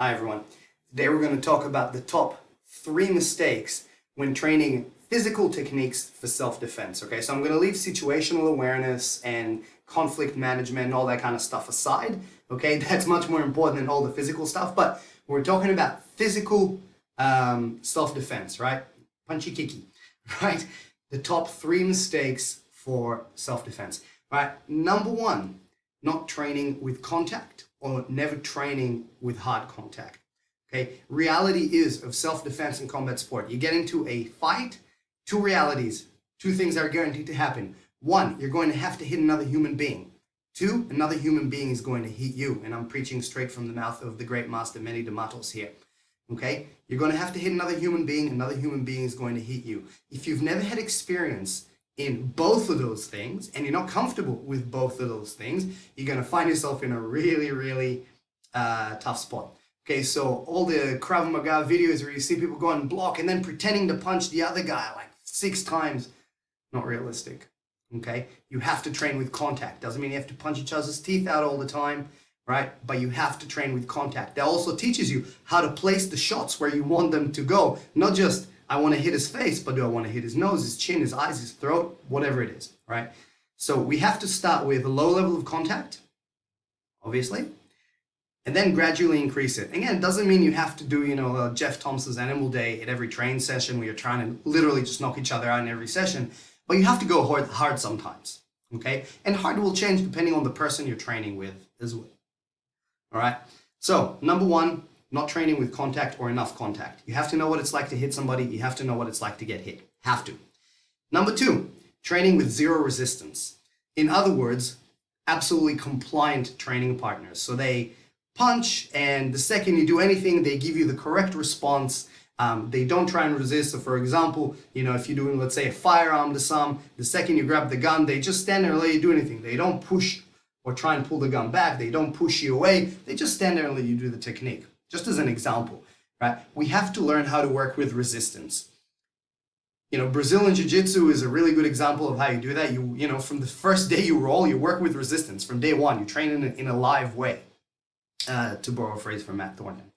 Hi everyone. Today we're going to talk about the top 3 mistakes when training physical techniques for self-defense. Okay, so I'm going to leave situational awareness and conflict management and all that kind of stuff aside. Okay, that's much more important than all the physical stuff, but we're talking about physical self-defense, right? Punchy kicky, right? The top 3 mistakes for self-defense, right? Number 1, not training with contact or never training with hard contact. Okay, reality is of self-defense and combat sport. You get into a fight, 2 realities, 2 things are guaranteed to happen. 1, you're going to have to hit another human being. 2, another human being is going to hit you. And I'm preaching straight from the mouth of the great master Manny D'Amatos here. Okay, you're going to have to hit another human being is going to hit you. If you've never had experience in both of those things, and you're not comfortable with both of those things, you're going to find yourself in a really tough spot. Okay, so all the Krav Maga videos where you see people go and block and then pretending to punch the other guy like 6 times, not realistic. Okay, you have to train with contact. Doesn't mean you have to punch each other's teeth out all the time, right? But you have to train with contact. That also teaches you how to place the shots where you want them to go, not just I want to hit his face, but do I want to hit his nose, his chin, his eyes, his throat, whatever it is, right? So we have to start with a low level of contact, obviously, and then gradually increase it. Again, it doesn't mean you have to do, Jeff Thompson's Animal Day at every training session where you're trying to literally just knock each other out in every session, but you have to go hard sometimes, okay? And hard will change depending on the person you're training with as well, all right? So, number 1, not training with contact or enough contact. You have to know what it's like to hit somebody. You have to know what it's like to get hit. Have to. Number 2, training with 0 resistance. In other words, absolutely compliant training partners. So they punch, and the second you do anything, they give you the correct response. They don't try and resist. So for example, if you're doing, let's say, a firearm to some, the second you grab the gun, they just stand there and let you do anything. They don't push or try and pull the gun back. They don't push you away. They just stand there and let you do the technique. Just as an example, right? We have to learn how to work with resistance. Brazilian Jiu-Jitsu is a really good example of how you do that. From the first day you roll, you work with resistance. From day 1, you train in a live way, to borrow a phrase from Matt Thornton.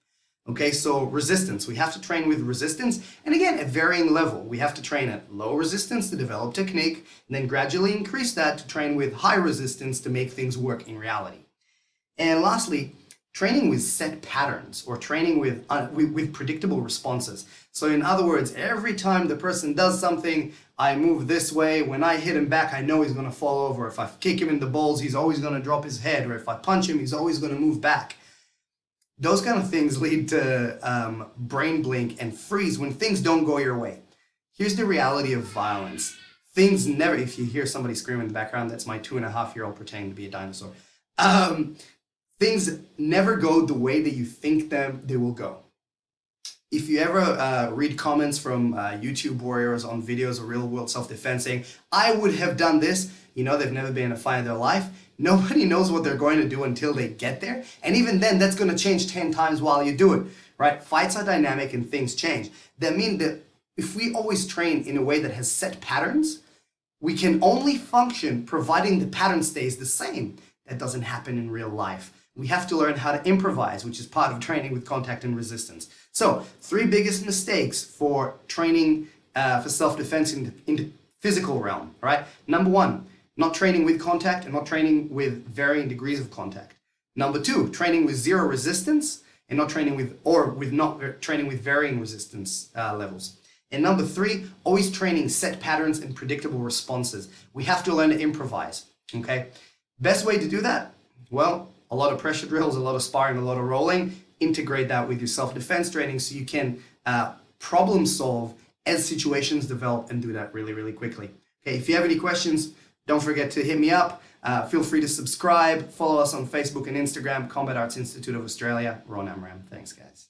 Okay, so resistance. We have to train with resistance. And again, at varying level. We have to train at low resistance to develop technique, and then gradually increase that to train with high resistance to make things work in reality. And lastly, training with set patterns or training with predictable responses. So in other words, every time the person does something, I move this way. When I hit him back, I know he's going to fall over. If I kick him in the balls, he's always going to drop his head. Or if I punch him, he's always going to move back. Those kind of things lead to brain blink and freeze when things don't go your way. Here's the reality of violence. Things never, if you hear somebody scream in the background, that's my 2.5-year-old pretending to be a dinosaur. Things never go the way that you think they will go. If you ever read comments from YouTube warriors on videos of real-world self-defense saying, I would have done this, they've never been in a fight in their life. Nobody knows what they're going to do until they get there. And even then, that's going to change 10 times while you do it, right? Fights are dynamic and things change. That means that if we always train in a way that has set patterns, we can only function providing the pattern stays the same. That doesn't happen in real life. We have to learn how to improvise, which is part of training with contact and resistance. So, 3 biggest mistakes for training for self-defense in the physical realm, all right? Number 1, not training with contact and not training with varying degrees of contact. Number 2, training with 0 resistance and not training with training with varying resistance levels. And number 3, always training set patterns and predictable responses. We have to learn to improvise, okay? Best way to do that? Well, a lot of pressure drills, a lot of sparring, a lot of rolling. Integrate that with your self-defense training so you can problem solve as situations develop and do that really quickly. Okay, if you have any questions, don't forget to hit me up. Feel free to subscribe. Follow us on Facebook and Instagram, Combat Arts Institute of Australia, Ron Amram. Thanks, guys.